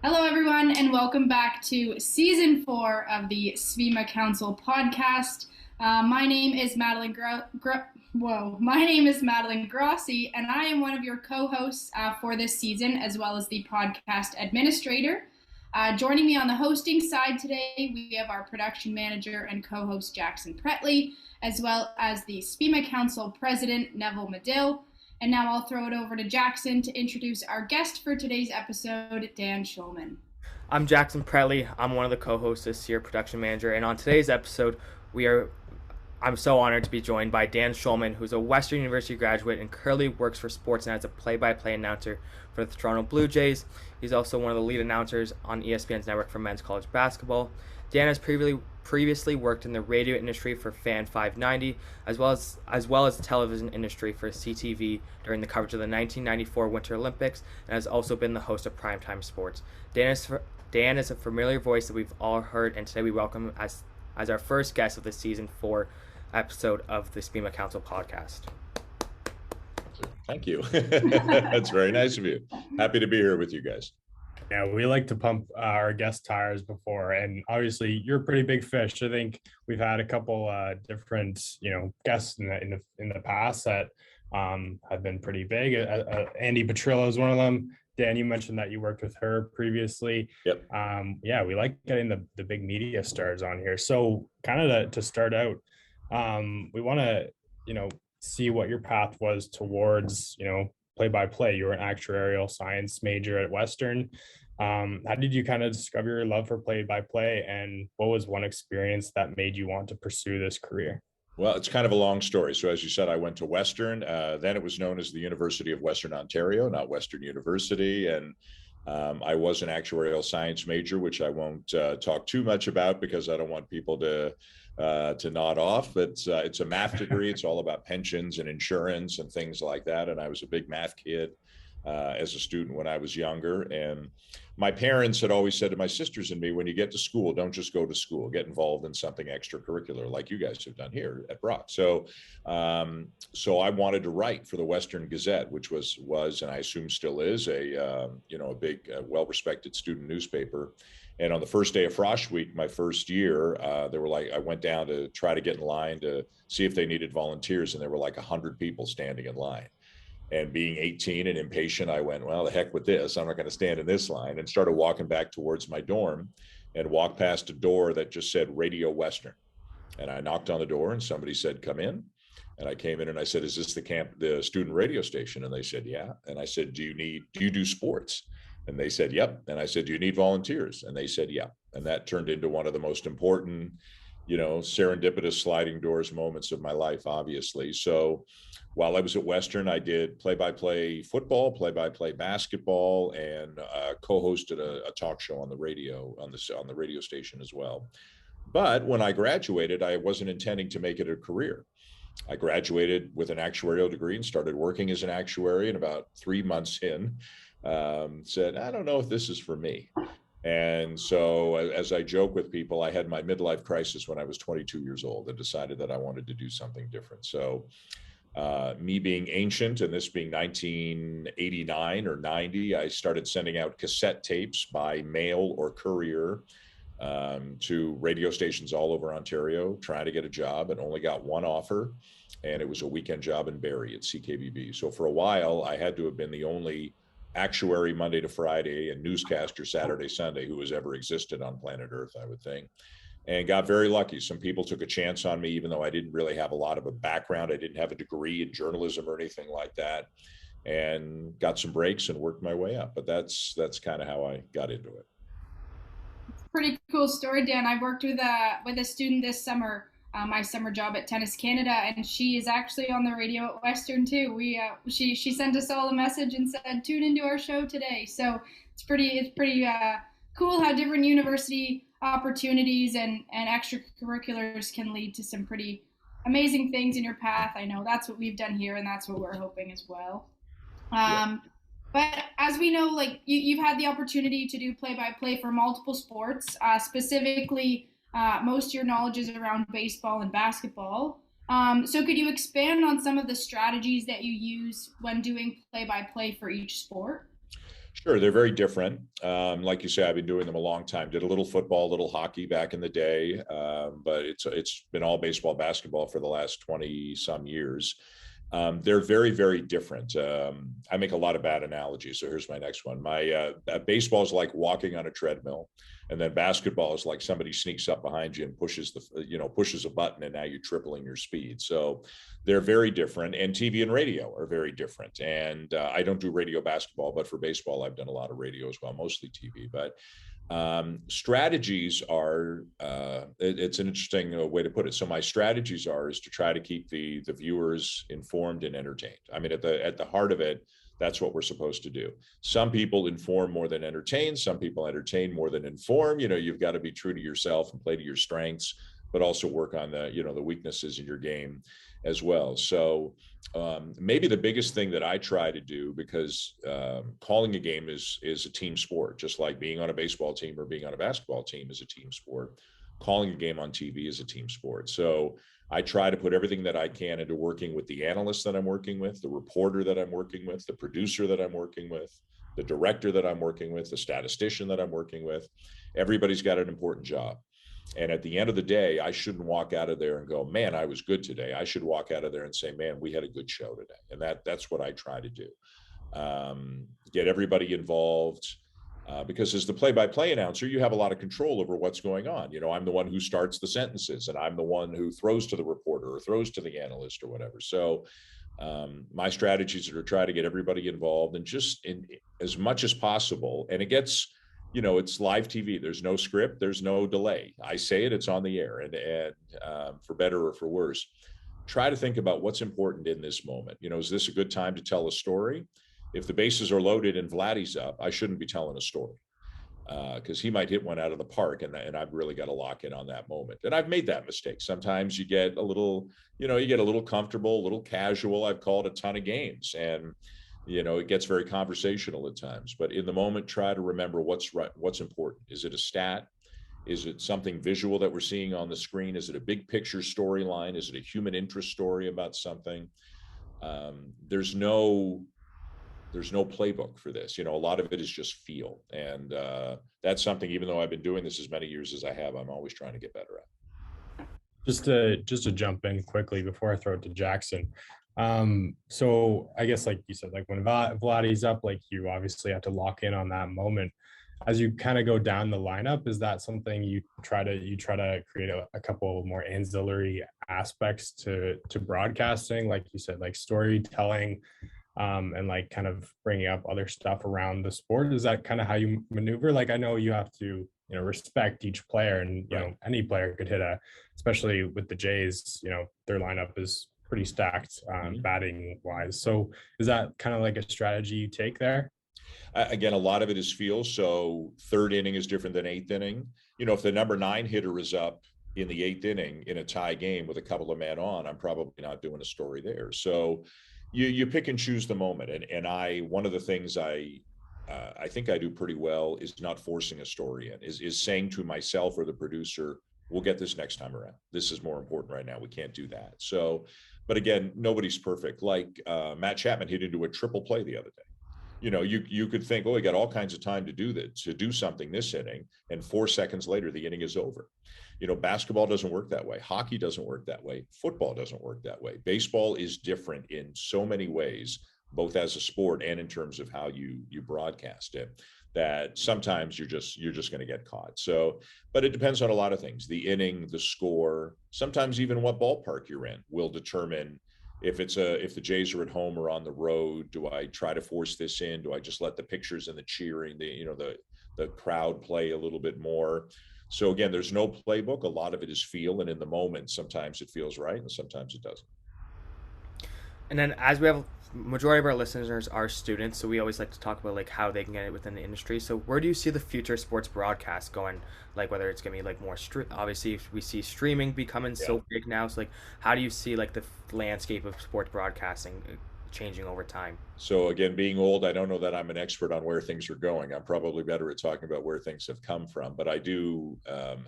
Hello, everyone, and welcome back to Season 4 of the SVIMA Council podcast. My name is Madeline Grossi, and I am one of your co-hosts for this season, as well as the podcast administrator. Joining me on the hosting side today, we have our production manager and co-host Jackson Pretley, as well as the SVIMA Council president, Neville Medill. And now I'll throw it over to Jackson to introduce our guest for today's episode, Dan Shulman. I'm Jackson Pretley. I'm one of the co-hosts this year, production manager. And on today's episode, I'm so honored to be joined by Dan Shulman, who's a Western University graduate and currently works for Sportsnet as a play-by-play announcer for the Toronto Blue Jays. He's also one of the lead announcers on ESPN's network for men's college basketball. Dan has previously worked in the radio industry for Fan 590, as well as the television industry for CTV during the coverage of the 1994 Winter Olympics, and has also been the host of Primetime Sports. Dan is a familiar voice that we've all heard, and today we welcome him as our first guest of the Season 4 episode of the SVIMA Council podcast. Thank you. That's very nice of you. Happy to be here with you guys. Yeah, we like to pump our guest tires before, and obviously you're a pretty big fish. I think we've had a couple different, guests in the past that have been pretty big. Andy Petrillo is one of them. Dan, you mentioned that you worked with her previously. Yep. Yeah, we like getting the big media stars on here. So kind of to start out, we want to, see what your path was towards, play-by-play. You were an actuarial science major at Western. How did you kind of discover your love for play-by-play, and what was one experience that made you want to pursue this career? Well, it's kind of a long story. So as you said, I went to Western. Then it was known as the University of Western Ontario, not Western University. And I was an actuarial science major, which I won't talk too much about because I don't want people to nod off. But it's a math degree. It's all about pensions and insurance and things like that. And I was a big math kid as a student when I was younger. And my parents had always said to my sisters and me, when you get to school, don't just go to school, get involved in something extracurricular like you guys have done here at Brock. So I wanted to write for the Western Gazette, which was and I assume still is a big, well-respected student newspaper. And on the first day of Frosh Week, my first year, I went down to try to get in line to see if they needed volunteers, and there were like 100 people standing in line. And being 18 and impatient, I went, well, the heck with this. I'm not going to stand in this line, and started walking back towards my dorm and walked past a door that just said Radio Western. And I knocked on the door and somebody said, come in. And I came in and I said, is this the student radio station? And they said, yeah. And I said, do you do sports? And they said, yep. And I said, do you need volunteers? And they said, yeah. And that turned into one of the most important, serendipitous sliding doors moments of my life, obviously. So while I was at Western, I did play-by-play football, play-by-play basketball, and co-hosted a talk show on the radio, on the radio station as well. But when I graduated, I wasn't intending to make it a career. I graduated with an actuarial degree and started working as an actuary, and about 3 months in, said, I don't know if this is for me. And so as I joke with people, I had my midlife crisis when I was 22 years old and decided that I wanted to do something different. So me being ancient, and this being 1989 or 90, I started sending out cassette tapes by mail or courier to radio stations all over Ontario, trying to get a job, and only got one offer. And it was a weekend job in Barrie at CKBB. So for a while, I had to have been the only actuary Monday to Friday and newscaster Saturday, Sunday who has ever existed on planet Earth, I would think. And got very lucky. Some people took a chance on me, even though I didn't really have a lot of a background. I didn't have a degree in journalism or anything like that, and got some breaks and worked my way up. But that's kind of how I got into it. Pretty cool story, Dan. I worked with a student this summer, my summer job at Tennis Canada, and she is actually on the radio at Western too. She sent us all a message and said, tune into our show today. So it's pretty cool how different university opportunities and extracurriculars can lead to some pretty amazing things in your path. I know that's what we've done here, and that's what we're hoping as well. But as we know, like you've had the opportunity to do play-by-play for multiple sports, specifically most of your knowledge is around baseball and basketball. So could you expand on some of the strategies that you use when doing play-by-play for each sport? Sure, they're very different. Like you say, I've been doing them a long time. Did a little football, a little hockey back in the day, but it's been all baseball, basketball for the last 20 some years. They're very, very different. I make a lot of bad analogies. So here's my next one. My baseball is like walking on a treadmill, and then basketball is like somebody sneaks up behind you and pushes a button, and now you're tripling your speed. So they're very different. And TV and radio are very different. And I don't do radio basketball, but for baseball, I've done a lot of radio as well, mostly TV. But strategies are it's an interesting way to put it. So my strategies is to try to keep the viewers informed and entertained. I mean, at the heart of it, that's what we're supposed to do. Some people inform more than entertain. Some people entertain more than inform. You've got to be true to yourself and play to your strengths, but also work on the weaknesses in your game as well. So maybe the biggest thing that I try to do, because calling a game is a team sport, just like being on a baseball team or being on a basketball team is a team sport. Calling a game on TV is a team sport. So I try to put everything that I can into working with the analyst that I'm working with, the reporter that I'm working with, the producer that I'm working with, the director that I'm working with, the statistician that I'm working with. Everybody's got an important job. And at the end of the day, I shouldn't walk out of there and go, man, I was good today. I should walk out of there and say, man, we had a good show today. And that's what I try to do. Get everybody involved. Because as the play-by-play announcer, you have a lot of control over what's going on. I'm the one who starts the sentences, and I'm the one who throws to the reporter or throws to the analyst or whatever. So my strategies are to try to get everybody involved and just in as much as possible. And it gets, it's live TV. There's no script. There's no delay. I say it, it's on the air. And for better or for worse, try to think about what's important in this moment. Is this a good time to tell a story? If the bases are loaded and Vladdy's up, I shouldn't be telling a story because he might hit one out of the park, and I've really got to lock in on that moment. And I've made that mistake. Sometimes you get a little, comfortable, a little casual. I've called a ton of games, and it gets very conversational at times. But in the moment, try to remember what's right, what's important. Is it a stat? Is it something visual that we're seeing on the screen? Is it a big picture storyline? Is it a human interest story about something? There's no playbook for this. A lot of it is just feel. And that's something, even though I've been doing this as many years as I have, I'm always trying to get better at. Just to jump in quickly before I throw it to Jackson. So I guess, like you said, like when Vladdy's up, like you obviously have to lock in on that moment. As you kind of go down the lineup, is that something you try to create a couple more ancillary aspects to broadcasting, like you said, like storytelling, and like kind of bringing up other stuff around the sport? Is that kind of how you maneuver? Like, I know you have to, respect each player, and any player could hit especially with the Jays, their lineup is pretty stacked batting wise. So is that kind of like a strategy you take there? Again, a lot of it is feel. So third inning is different than eighth inning. If the number 9 hitter is up in the eighth inning in a tie game with a couple of men on, I'm probably not doing a story there. So you pick and choose the moment. And one of the things I think I do pretty well is not forcing a story in, is saying to myself or the producer, we'll get this next time around. This is more important right now. We can't do that. So, but again, nobody's perfect. Like Matt Chapman hit into a triple play the other day. You could think, oh, he got all kinds of time to do something this inning, and 4 seconds later, the inning is over. Basketball doesn't work that way. Hockey doesn't work that way. Football doesn't work that way. Baseball is different in so many ways, both as a sport and in terms of how you broadcast it, that sometimes you're just going to get caught. So, but it depends on a lot of things. The inning, the score, sometimes even what ballpark you're in will determine if the Jays are at home or on the road. Do I try to force this in? Do I just let the pictures and the cheering, the crowd play a little bit more? So again, there's no playbook. A lot of it is feel, and in the moment, sometimes it feels right and sometimes it doesn't. And then, as we have majority of our listeners are students, so we always like to talk about like how they can get it within the industry. So where do you see the future of sports broadcast going? Like whether it's gonna be like more obviously if we see streaming becoming so big now. So like how do you see like the landscape of sports broadcasting changing over time? So again, being old, I don't know that I'm an expert on where things are going. I'm probably better at talking about where things have come from. But I do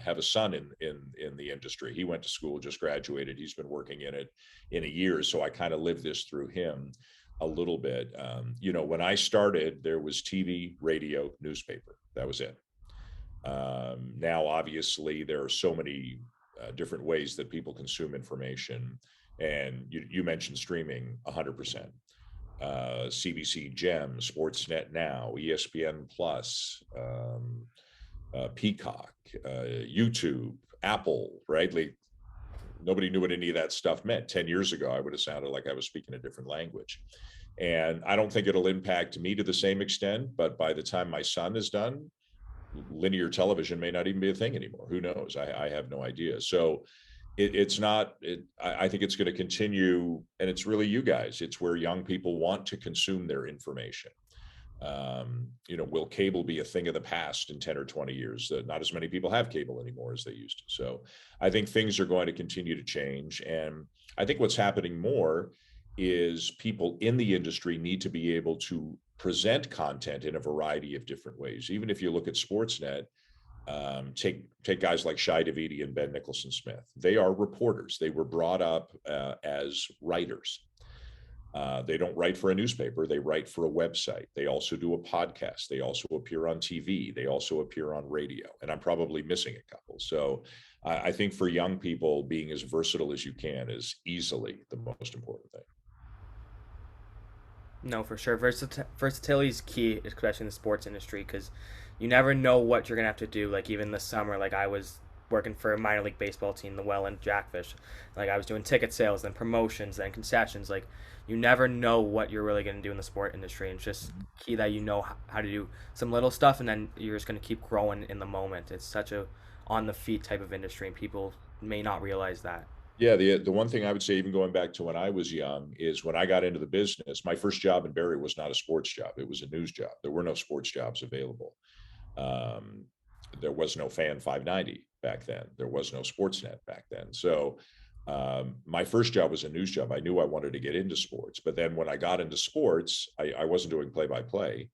have a son in the industry. He went to school, just graduated. He's been working in it in a year, so I kind of lived this through him. a little bit. When I started, there was TV, radio, newspaper. That was it. Now, obviously, there are so many different ways that people consume information. And you mentioned streaming 100%. CBC Gem, Sportsnet Now, ESPN Plus, Peacock, YouTube, Apple, right? Like, nobody knew what any of that stuff meant. 10 years ago, I would have sounded like I was speaking a different language. And I don't think it'll impact me to the same extent, but by the time my son is done, linear television may not even be a thing anymore. Who knows? I have no idea. So it's not, I think it's going to continue, and it's really you guys. It's where young people want to consume their information. Will cable be a thing of the past in 10 or 20 years? Not as many people have cable anymore as they used to. So I think things are going to continue to change. And I think what's happening more is people in the industry need to be able to present content in a variety of different ways. Even if you look at Sportsnet, take guys like Shai Davidi and Ben Nicholson-Smith. They are reporters. They were brought up as writers. They don't write for a newspaper. They write for a website. They also do a podcast. They also appear on TV. They also appear on radio. And I'm probably missing a couple. So I think for young people, being as versatile as you can is easily the most important thing. No, for sure. Versatility is key, especially in the sports industry, because you never know what you're going to have to do. Like, even this summer, like, I was working for a minor league baseball team, the Welland Jackfish. Like, I was doing ticket sales, then promotions, then concessions. Like, you never know what you're really going to do in the sport industry. And it's just key that you know how to do some little stuff, and then you're just going to keep growing in the moment. It's such a on-the-feet type of industry, and people may not realize that. Yeah, the one thing I would say, even going back to when I was young, is when I got into the business, my first job in Barrie was not a sports job. It was a news job. There were no sports jobs available. There was no Fan 590 back then. There was no Sportsnet back then. So my first job was a news job. I knew I wanted to get into sports. But then when I got into sports, I wasn't doing play-by-play.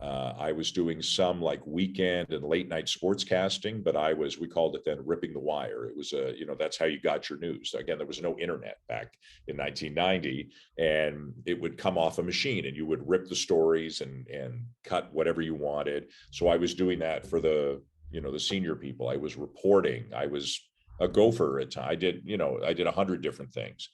I was doing some like weekend and late night sportscasting, but we called it then ripping the wire. It was that's how you got your news. Again, there was no internet back in 1990, and it would come off a machine and you would rip the stories and cut whatever you wanted. So I was doing that for the senior people. I was reporting. I was a gopher at times. I did 100 different things.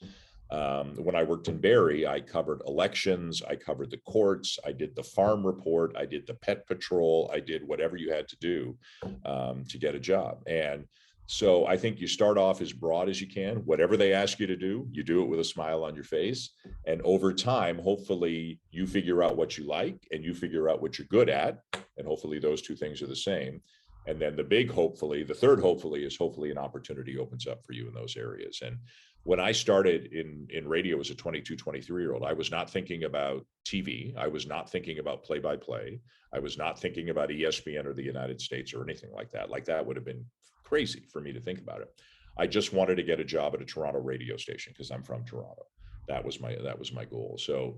When I worked in Barrie, I covered elections, I covered the courts, I did the farm report, I did the pet patrol, I did whatever you had to do to get a job. And so I think you start off as broad as you can. Whatever they ask you to do, you do it with a smile on your face. And over time, hopefully you figure out what you like and you figure out what you're good at. And hopefully those two things are the same. And then the third hopefully is hopefully an opportunity opens up for you in those areas. And when I started in radio as a 22, 23-year-old, I was not thinking about TV. I was not thinking about play-by-play. I was not thinking about ESPN or the United States or anything like that. Like, that would have been crazy for me to think about it. I just wanted to get a job at a Toronto radio station because I'm from Toronto. That was my goal. So,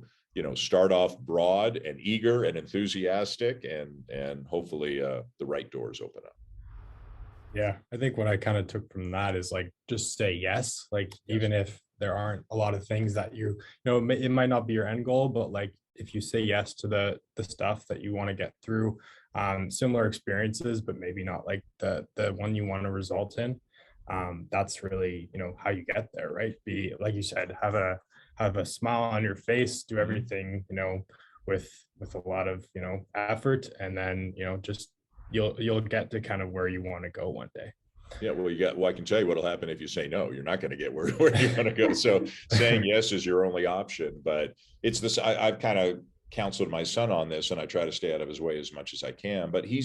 start off broad and eager and enthusiastic, and hopefully the right doors open up. Yeah, I think what I kind of took from that is like, just say yes. Like, Yes. even if there aren't a lot of things that it might not be your end goal, but like, if you say yes to the stuff that you want to get through, similar experiences, but maybe not like the one you want to result in, that's really, how you get there, right? Be, like you said, have a smile on your face, do everything, with a lot of, effort, and then, just you'll get to kind of where you want to go one day. Yeah, well, I can tell you what'll happen if you say no. You're not going to get where you want to go. So saying yes is your only option. But it's this. I've kind of counseled my son on this, and I try to stay out of his way as much as I can. But he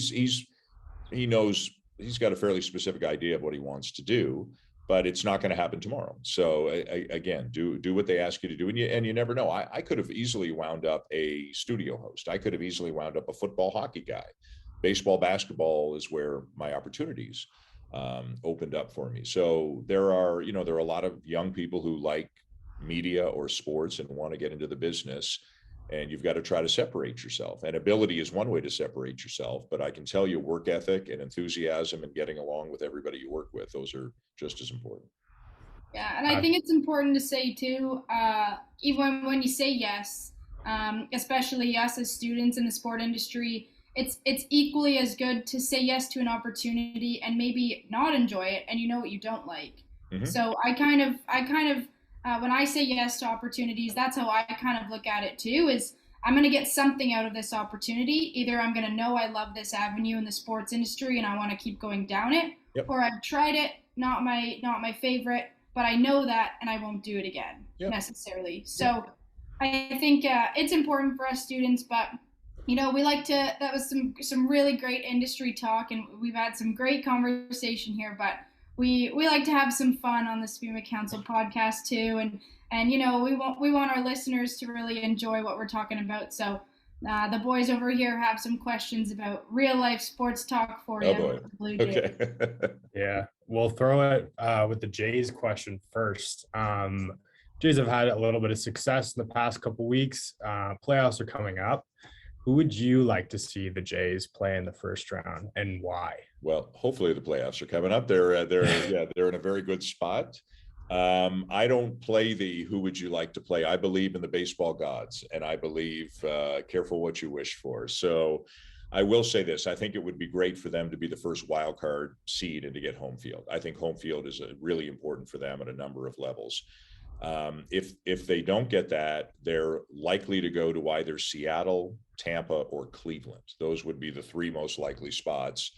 knows, he's got a fairly specific idea of what he wants to do, but it's not going to happen tomorrow. So again, do what they ask you to do, and you never know. I could have easily wound up a studio host. I could have easily wound up a football, hockey guy. Baseball, basketball is where my opportunities opened up for me. So there are a lot of young people who like media or sports and want to get into the business, and you've got to try to separate yourself. And ability is one way to separate yourself, but I can tell you work ethic and enthusiasm and getting along with everybody you work with, those are just as important. Yeah, and I think it's important to say too, even when you say yes, especially us as students in the sport industry. It's equally as good to say yes to an opportunity and maybe not enjoy it, and you know what you don't like. Mm-hmm. So I kind of when I say yes to opportunities, that's how I kind of look at it too. Is I'm going to get something out of this opportunity. Either I'm going to know I love this avenue in the sports industry and I want to keep going down it, Yep. or I've tried it, not my favorite, but I know that and I won't do it again necessarily. So I think it's important for us students, but you know, we like to, that was some really great industry talk, and we've had some great conversation here, but we like to have some fun on the SPEMA Council podcast too, and you know, we want our listeners to really enjoy what we're talking about. So the boys over here have some questions about real life sports talk for you. Oh boy. Okay. Yeah, we'll throw it with the Jays question first. Jays have had a little bit of success in the past couple weeks. Playoffs are coming up. Who would you like to see the Jays play in the first round, and why? Well, hopefully the playoffs are coming up. They're in a very good spot. I don't play the who would you like to play. I believe in the baseball gods, and I believe careful what you wish for. So I will say this. I think it would be great for them to be the first wild card seed and to get home field. I think home field is really important for them at a number of levels. If they don't get that, they're likely to go to either Seattle, Tampa, or Cleveland. Those would be the three most likely spots.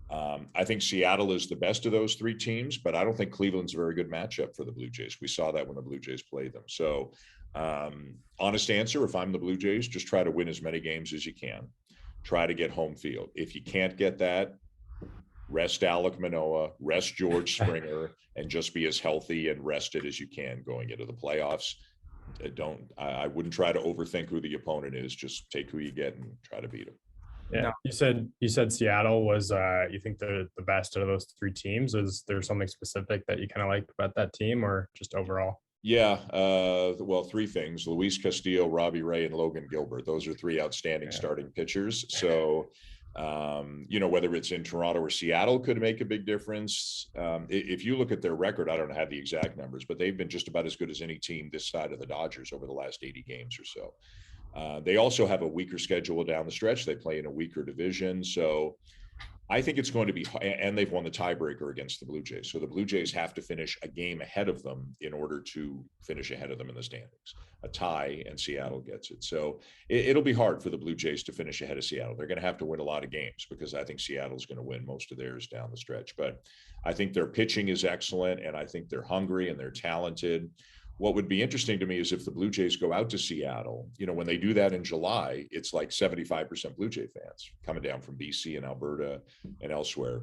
I think Seattle is the best of those three teams, but I don't think Cleveland's a very good matchup for the Blue Jays. We saw that when the Blue Jays played them. So honest answer, if I'm the Blue Jays, just try to win as many games as you can. Try to get home field. If you can't get that, rest Alek Manoah, rest George Springer, and just be as healthy and rested as you can going into the playoffs. I wouldn't try to overthink who the opponent is. Just take who you get and try to beat them. Yeah, no. You said Seattle was you think the best out of those three teams. Is there something specific that you kind of liked about that team, or just overall? Yeah, well, three things: Luis Castillo, Robbie Ray, and Logan Gilbert. Those are three outstanding starting pitchers. So you know, whether it's in Toronto or Seattle could make a big difference. If you look at their record, I don't have the exact numbers, but they've been just about as good as any team this side of the Dodgers over the last 80 games or so. They also have a weaker schedule down the stretch. They play in a weaker division. So I think it's going to be, and they've won the tiebreaker against the Blue Jays. So the Blue Jays have to finish a game ahead of them in order to finish ahead of them in the standings. A tie and Seattle gets it. So it'll be hard for the Blue Jays to finish ahead of Seattle. They're going to have to win a lot of games because I think Seattle's going to win most of theirs down the stretch. But I think their pitching is excellent, and I think they're hungry and they're talented. What would be interesting to me is if the Blue Jays go out to Seattle, you know, when they do that in July, it's like 75% Blue Jay fans coming down from BC and Alberta and elsewhere.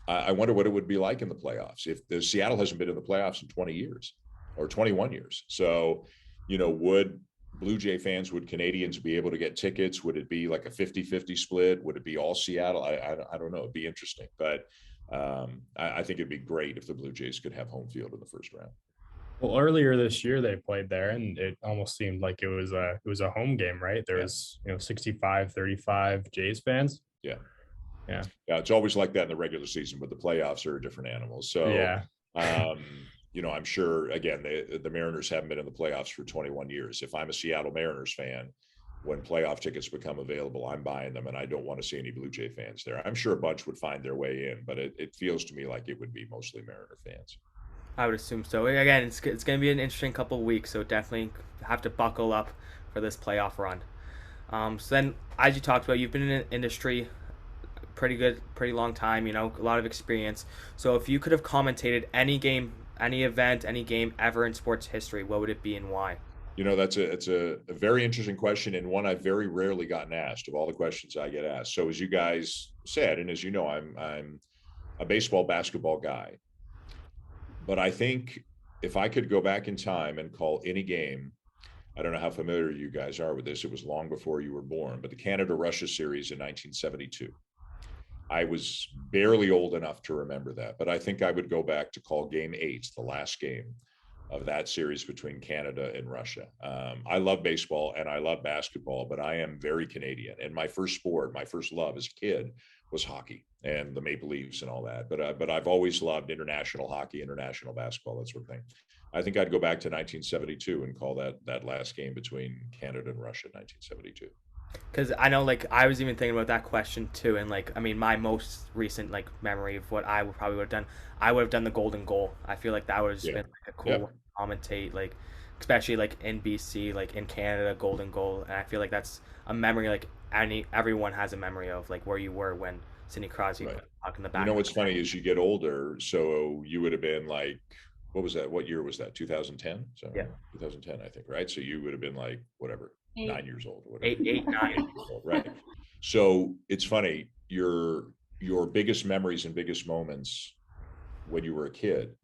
I wonder what it would be like in the playoffs if the Seattle hasn't been in the playoffs in 20 years or 21 years. So, you know, would Blue Jay fans, would Canadians be able to get tickets? Would it be like a 50-50 split? Would it be all Seattle? I don't know. It'd be interesting, but I think it'd be great if the Blue Jays could have home field in the first round. Well, earlier this year they played there, and it almost seemed like it was a home game, right? There was 65-35 Jays fans. Yeah. It's always like that in the regular season, but the playoffs are a different animal. So you know, I'm sure again the Mariners haven't been in the playoffs for 21 years. If I'm a Seattle Mariners fan, when playoff tickets become available, I'm buying them, and I don't want to see any Blue Jay fans there. I'm sure a bunch would find their way in, but it feels to me like it would be mostly Mariner fans. I would assume so. Again, it's going to be an interesting couple of weeks, so definitely have to buckle up for this playoff run. So then, as you talked about, you've been in the industry pretty long time, you know, a lot of experience. So if you could have commentated any game, any event, any game ever in sports history, what would it be and why? You know, it's a very interesting question, and one I've very rarely gotten asked of all the questions I get asked. So as you guys said, and as you know, I'm a basketball guy. But I think if I could go back in time and call any game, I don't know how familiar you guys are with this. It was long before you were born, but the Canada-Russia series in 1972. I was barely old enough to remember that, but I think I would go back to call Game 8, the last game of that series between Canada and Russia. I love baseball and I love basketball, but I am very Canadian. And my first sport, my first love as a kid was hockey and the Maple Leafs and all that. But I've always loved international hockey, international basketball, that sort of thing. I think I'd go back to 1972 and call that last game between Canada and Russia, 1972. Because I know, like, I was even thinking about that question too, and like, I mean, my most recent like memory of what I would probably would have done, I would have done the golden goal. I feel like that would have Yeah. been like a cool Yep. way to commentate, like, especially like in BC, like in Canada, golden goal, and I feel like that's a memory like everyone has a memory of, like where you were when Sidney Crosby Right. put the puck in the You back know of what's the net. funny is you get older, so you would have been like, what was that? What year was that? 2010? So Yeah, 2010, I think, right? So you would have been like whatever, 8. 9 years old or whatever. 8, 9. 8 years old, right? So it's funny, your biggest memories and biggest moments when you were a kid,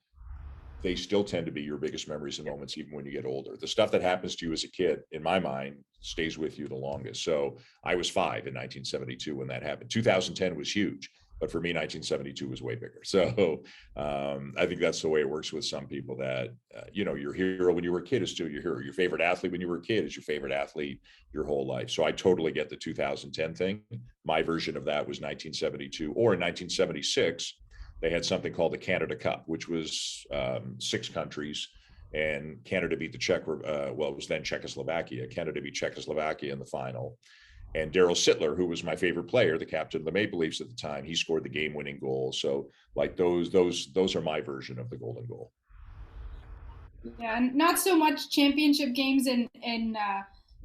they still tend to be your biggest memories and moments even when you get older. The stuff that happens to you as a kid, in my mind, stays with you the longest. So I was 5 in 1972 when that happened. 2010 was huge, but for me, 1972 was way bigger. So I think that's the way it works with some people, that your hero when you were a kid is still your hero. Your favorite athlete when you were a kid is your favorite athlete your whole life. So I totally get the 2010 thing. My version of that was 1972, or in 1976 they had something called the Canada Cup, which was 6 countries, and Canada beat the it was then Czechoslovakia. Canada beat Czechoslovakia in the final. And Daryl Sittler, who was my favorite player, the captain of the Maple Leafs at the time, he scored the game-winning goal. So, like, those are my version of the golden goal. Yeah, and not so much championship games in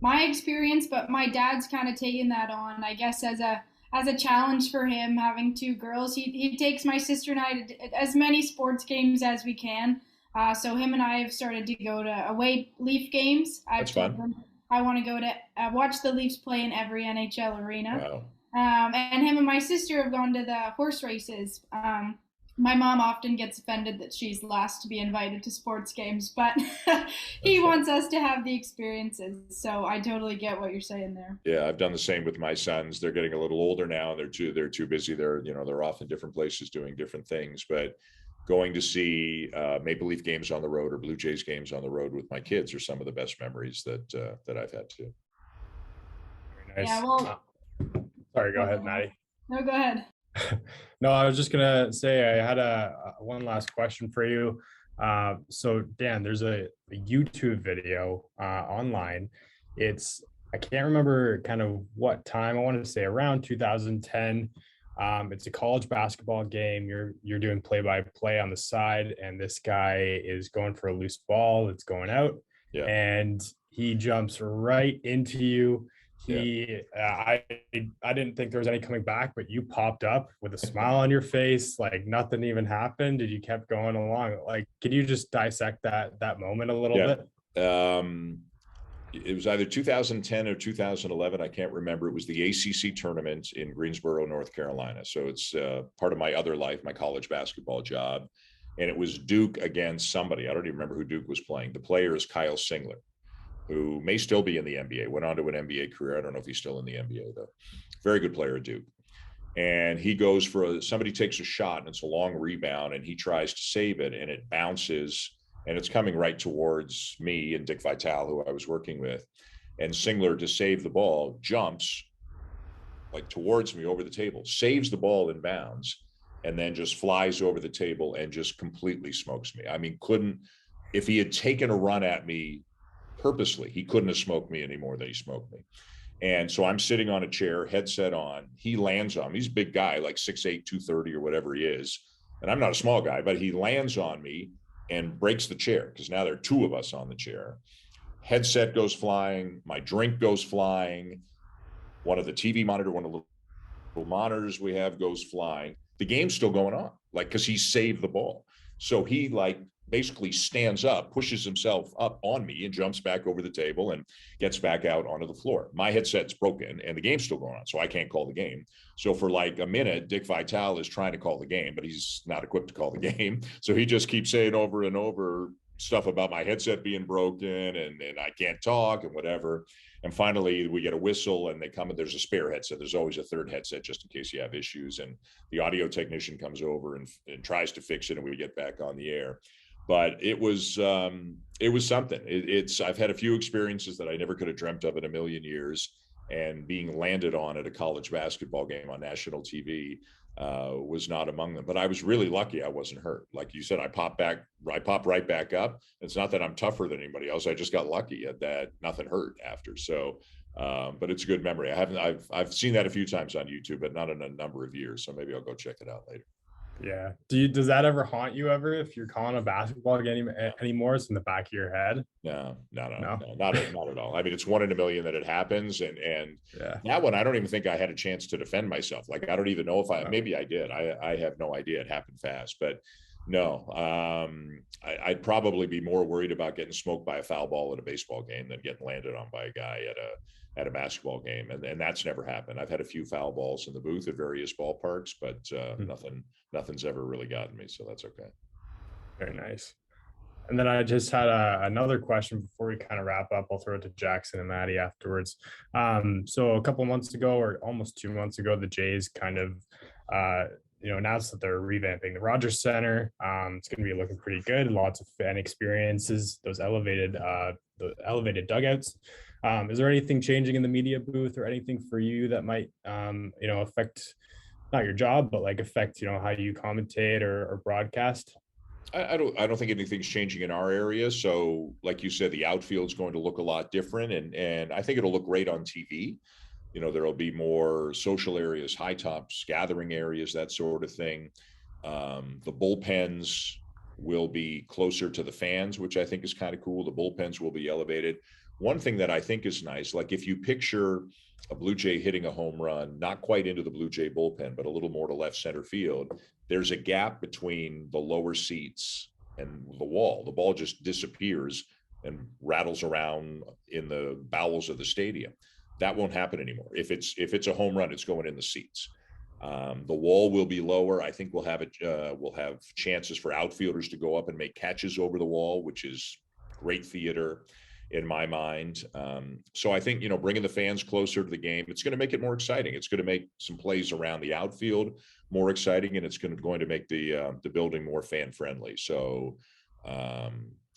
my experience, but my dad's kind of taken that on, I guess, as a challenge for him having 2 girls. He takes my sister and I to as many sports games as we can. So him and I have started to go to away Leaf games. I've That's told fun. him I want to go to watch the Leafs play in every NHL arena. Wow. And him and my sister have gone to the horse races. My mom often gets offended that she's last to be invited to sports games, but he wants us to have the experiences. So I totally get what you're saying there. Yeah, I've done the same with my sons. They're getting a little older now. They're too busy. They're off in different places doing different things. But going to see Maple Leaf games on the road or Blue Jays games on the road with my kids are some of the best memories that I've had too. Very nice. Yeah, well, Sorry, go ahead, Maddie. No, go ahead. No, I was just gonna say I had one last question for you. So Dan, there's a YouTube video online. I can't remember kind of what time. I wanted to say around 2010. It's a college basketball game. You're doing play-by-play on the side, and this guy is going for a loose ball. It's going out, Yeah. and he jumps right into you. Yeah. I didn't think there was any coming back, but you popped up with a smile on your face, like nothing even happened, and you kept going along. Like, can you just dissect that moment a little bit? It was either 2010 or 2011. I can't remember. It was the ACC tournament in Greensboro, North Carolina. So it's part of my other life, my college basketball job. And it was Duke against somebody. I don't even remember who Duke was playing. The player is Kyle Singler, who may still be in the NBA, went on to an NBA career. I don't know if he's still in the NBA, though. Very good player at Duke. And he goes for somebody takes a shot, and it's a long rebound, and he tries to save it, and it bounces, and it's coming right towards me and Dick Vitale, who I was working with. And Singler, to save the ball, jumps like towards me over the table, saves the ball in bounds, and then just flies over the table and just completely smokes me. I mean, if he had taken a run at me purposely, he couldn't have smoked me any more than he smoked me. And so I'm sitting on a chair, headset on. He lands on me. He's a big guy, like 6'8", 230 or whatever he is. And I'm not a small guy, but he lands on me and breaks the chair, because now there are 2 of us on the chair. Headset goes flying. My drink goes flying. One of the TV monitor, one of the little monitors we have goes flying. The game's still going on, like, because he saved the ball. So he basically stands up, pushes himself up on me, and jumps back over the table and gets back out onto the floor. My headset's broken and the game's still going on, so I can't call the game. So for like a minute, Dick Vitale is trying to call the game, but he's not equipped to call the game. So he just keeps saying over and over stuff about my headset being broken and I can't talk and whatever. And finally we get a whistle and they come, and there's a spare headset. There's always a third headset just in case you have issues. And the audio technician comes over and tries to fix it, and we get back on the air. But it was something. I've had a few experiences that I never could have dreamt of in a million years, and being landed on at a college basketball game on national TV was not among them. But I was really lucky I wasn't hurt. Like you said, I popped right back up. It's not that I'm tougher than anybody else. I just got lucky at that nothing hurt after. So, but it's a good memory. I've seen that a few times on YouTube, but not in a number of years. So maybe I'll go check it out later. Yeah. Does that ever haunt you ever if you're calling a basketball game anymore? It's in the back of your head? No, not at all. I mean, it's 1 in a million that it happens. And Yeah. that one, I don't even think I had a chance to defend myself. Like, I don't even know if maybe I did. I have no idea. It happened fast, but no, I'd probably be more worried about getting smoked by a foul ball at a baseball game than getting landed on by a guy at a basketball game. And that's never happened. I've had a few foul balls in the booth at various ballparks, but nothing's ever really gotten me. So that's okay. Very nice. And then I just had another question before we kind of wrap up. I'll throw it to Jackson and Maddie afterwards. So a couple months ago, or almost 2 months ago, the Jays kind of announced that they're revamping the Rogers Center. It's going to be looking pretty good. Lots of fan experiences. Those elevated dugouts. Is there anything changing in the media booth or anything for you that might affect not your job, but like affect how you commentate or broadcast? I don't think anything's changing in our area. So like you said, the outfield's going to look a lot different, and I think it'll look great on TV. There'll be more social areas, high tops, gathering areas, that sort of thing. The bullpens will be closer to the fans, which I think is kind of cool. The bullpens will be elevated. One thing that I think is nice, like if you picture a Blue Jay hitting a home run, not quite into the Blue Jay bullpen, but a little more to left center field, there's a gap between the lower seats and the wall. The ball just disappears and rattles around in the bowels of the stadium. That won't happen anymore. If it's a home run, it's going in the seats. The wall will be lower. I think we'll have chances for outfielders to go up and make catches over the wall, which is great theater in my mind. So I think, bringing the fans closer to the game, it's going to make it more exciting. It's going to make some plays around the outfield more exciting, and it's going to make the building more fan friendly. So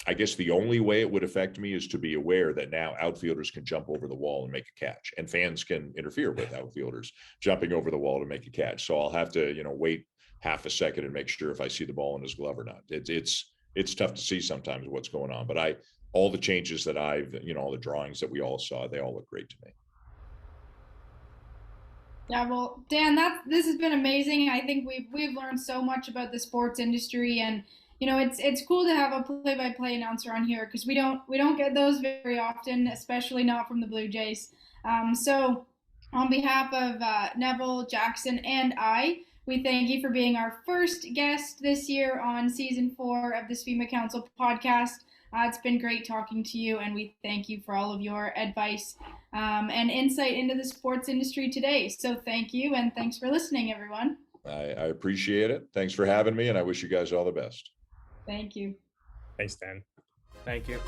I guess the only way it would affect me is to be aware that now outfielders can jump over the wall and make a catch, and fans can interfere with outfielders jumping over the wall to make a catch. So I'll have to, wait half a second and make sure if I see the ball in his glove or not. It's tough to see sometimes what's going on, but all the changes that all the drawings that we all saw, they all look great to me. Yeah, well, Dan, this has been amazing. I think we've learned so much about the sports industry, and it's cool to have a play-by-play announcer on here because we don't get those very often, especially not from the Blue Jays. So, on behalf of Neville, Jackson, and we thank you for being our first guest this year on season 4 of the SFEMA Council podcast. It's been great talking to you, and we thank you for all of your advice and insight into the sports industry today. So thank you, and thanks for listening, everyone. I appreciate it. Thanks for having me, and I wish you guys all the best. Thank you. Thanks, Dan. Thank you.